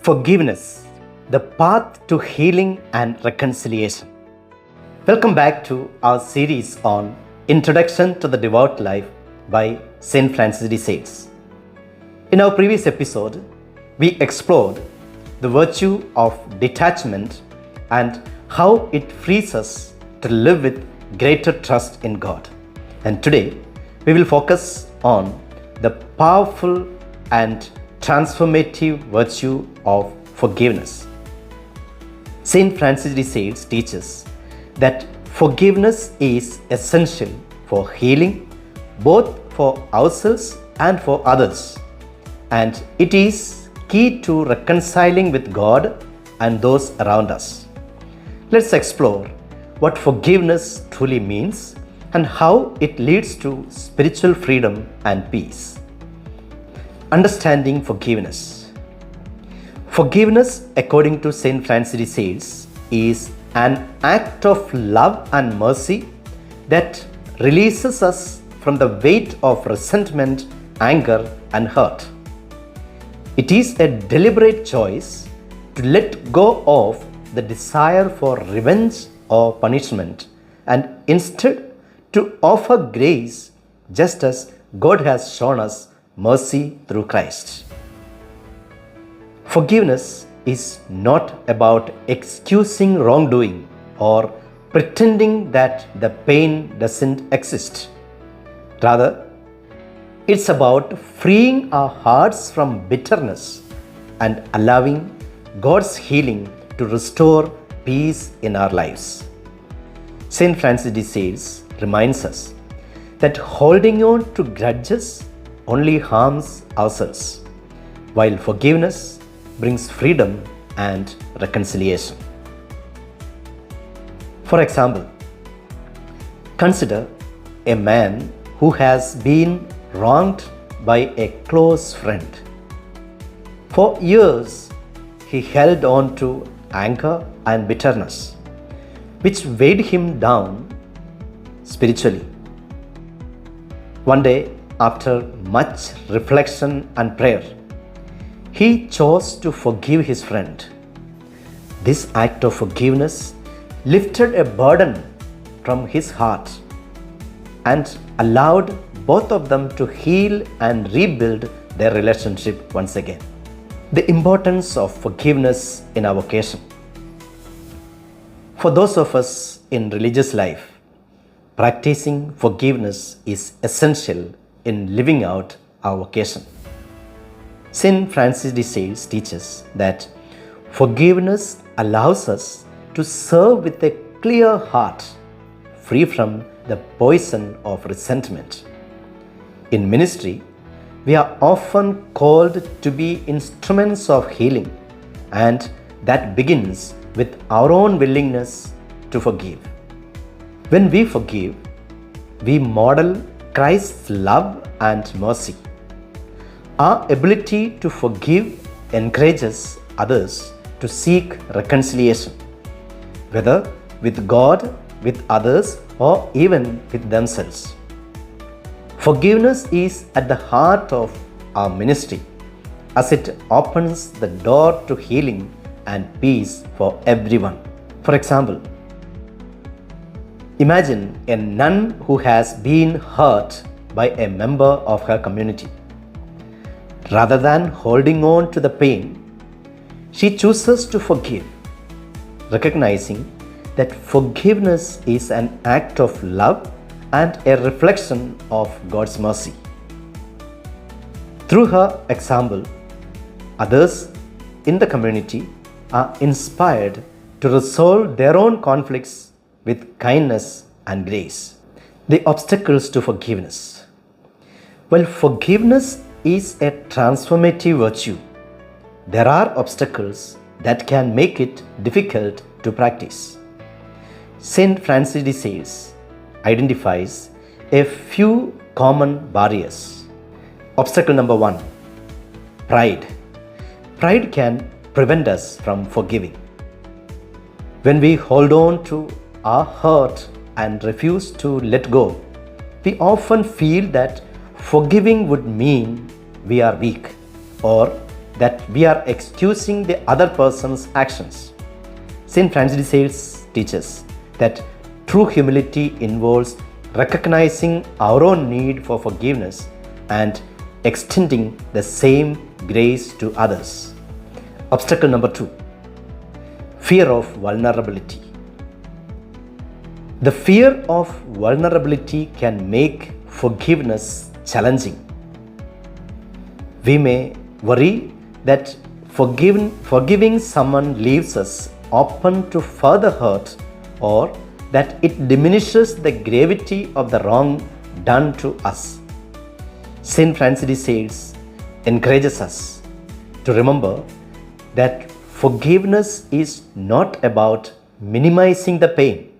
Forgiveness, the path to healing and reconciliation. Welcome back to our series on Introduction to the Devout Life by St. Francis de Sales. In our previous episode, we explored the virtue of detachment and how it frees us to live with greater trust in God. And today, we will focus on the powerful and transformative virtue of forgiveness. St. Francis de Sales teaches that forgiveness is essential for healing, both for ourselves and for others, and it is key to reconciling with God and those around us. Let's explore what forgiveness truly means and how it leads to spiritual freedom and peace. Understanding forgiveness. Forgiveness, according to St. Francis de Sales, is an act of love and mercy that releases us from the weight of resentment, anger, and hurt. It is a deliberate choice to let go of the desire for revenge or punishment and instead to offer grace just as God has shown us mercy through Christ. Forgiveness is not about excusing wrongdoing or pretending that the pain doesn't exist. Rather, it's about freeing our hearts from bitterness and allowing God's healing to restore peace in our lives. St. Francis de Sales reminds us that holding on to grudges only harms ourselves, while forgiveness brings freedom and reconciliation. For example, consider a man who has been wronged by a close friend. For years, he held on to anger and bitterness, which weighed him down spiritually. One day, after much reflection and prayer, he chose to forgive his friend. This act of forgiveness lifted a burden from his heart and allowed both of them to heal and rebuild their relationship once again. The importance of forgiveness in our vocation. For those of us in religious life, practicing forgiveness is essential in living out our vocation. St. Francis de Sales teaches that forgiveness allows us to serve with a clear heart, free from the poison of resentment. In ministry, we are often called to be instruments of healing, and that begins with our own willingness to forgive. When we forgive, we model Christ's love and mercy. Our ability to forgive encourages others to seek reconciliation, whether with God, with others, or even with themselves. Forgiveness is at the heart of our ministry, as it opens the door to healing and peace for everyone. For example, imagine a nun who has been hurt by a member of her community. Rather than holding on to the pain, she chooses to forgive, recognizing that forgiveness is an act of love and a reflection of God's mercy. Through her example, others in the community are inspired to resolve their own conflicts with kindness and grace. The obstacles to forgiveness. While forgiveness is a transformative virtue, there are obstacles that can make it difficult to practice. St. Francis de Sales identifies a few common barriers. Obstacle number 1, pride. Pride can prevent us from forgiving. When we hold on to our hurt and refuse to let go, we often feel that forgiving would mean we are weak or that we are excusing the other person's actions. St. Francis de Sales teaches that true humility involves recognizing our own need for forgiveness and extending the same grace to others. Obstacle number 2, fear of vulnerability. The fear of vulnerability can make forgiveness challenging. We may worry that forgiving someone leaves us open to further hurt, or that it diminishes the gravity of the wrong done to us. St. Francis de Sales encourages us to remember that forgiveness is not about minimizing the pain,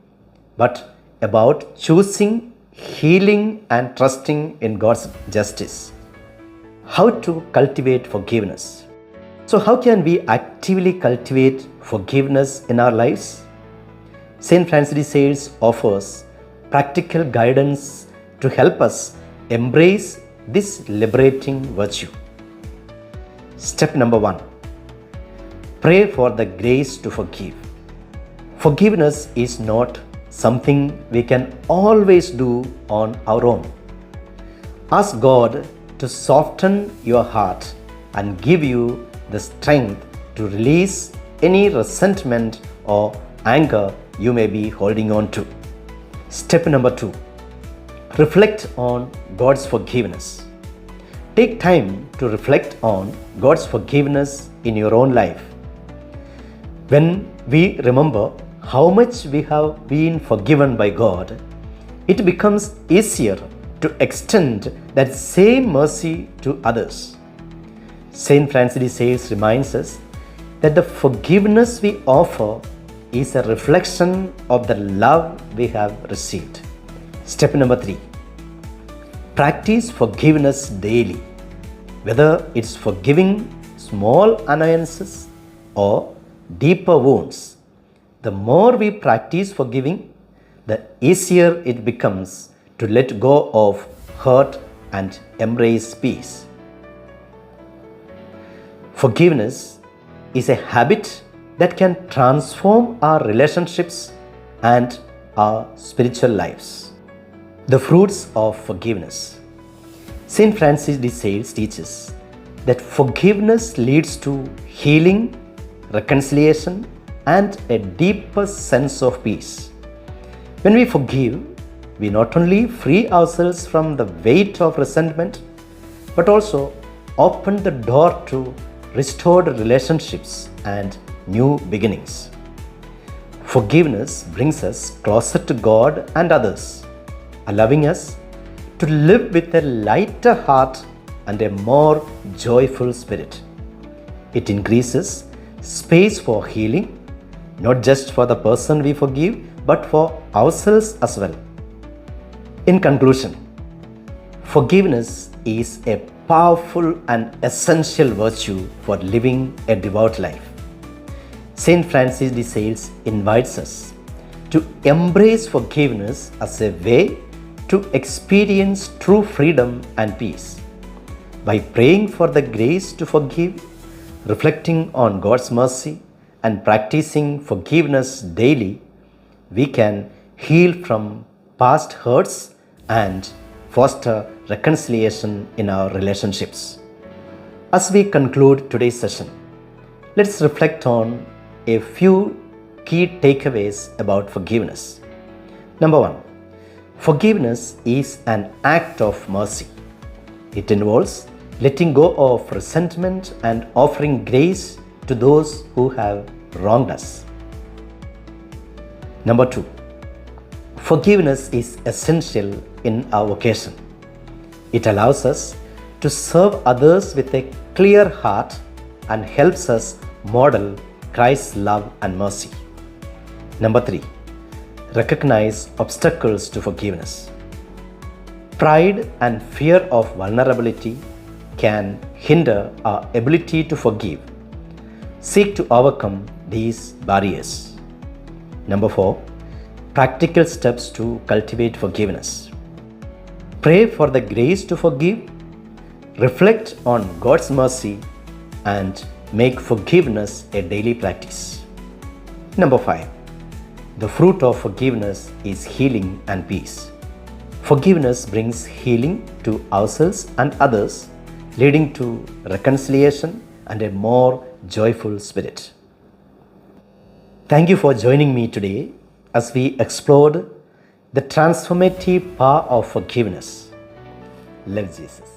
but about choosing healing and trusting in God's justice. How to cultivate forgiveness? So, how can we actively cultivate forgiveness in our lives? St. Francis de Sales offers practical guidance to help us embrace this liberating virtue. Step number 1, pray for the grace to forgive. Forgiveness is not something we can always do on our own. Ask God to soften your heart and give you the strength to release any resentment or anger you may be holding on to. Step number 2, reflect on God's forgiveness. Take time to reflect on God's forgiveness in your own life. When we remember how much we have been forgiven by God, it becomes easier to extend that same mercy to others. St. Francis de Sales reminds us that the forgiveness we offer is a reflection of the love we have received. Step number 3, practice forgiveness daily. Whether it's forgiving small annoyances or deeper wounds, the more we practice forgiving, the easier it becomes to let go of hurt and embrace peace. Forgiveness is a habit that can transform our relationships and our spiritual lives. The fruits of forgiveness. St. Francis de Sales teaches that forgiveness leads to healing, reconciliation, and a deeper sense of peace. When we forgive, we not only free ourselves from the weight of resentment, but also open the door to restored relationships and new beginnings. Forgiveness brings us closer to God and others, allowing us to live with a lighter heart and a more joyful spirit. It increases space for healing, not just for the person we forgive, but for ourselves as well. In conclusion, forgiveness is a powerful and essential virtue for living a devout life. St. Francis de Sales invites us to embrace forgiveness as a way to experience true freedom and peace. By praying for the grace to forgive, reflecting on God's mercy, and practicing forgiveness daily, we can heal from past hurts and foster reconciliation in our relationships. As we conclude today's session, let's reflect on a few key takeaways about forgiveness. Number 1, forgiveness is an act of mercy. It involves letting go of resentment and offering grace to those who have wronged us. Number 2, forgiveness is essential in our vocation. It allows us to serve others with a clear heart and helps us model Christ's love and mercy. Number 3, recognize obstacles to forgiveness. Pride and fear of vulnerability can hinder our ability to forgive. Seek to overcome these barriers. Number 4, practical steps to cultivate forgiveness. Pray for the grace to forgive, reflect on God's mercy, and make forgiveness a daily practice. Number 5. The fruit of forgiveness is healing and peace. Forgiveness brings healing to ourselves and others, leading to reconciliation and a more joyful spirit. Thank you for joining me today as we explored the transformative power of forgiveness. Love Jesus.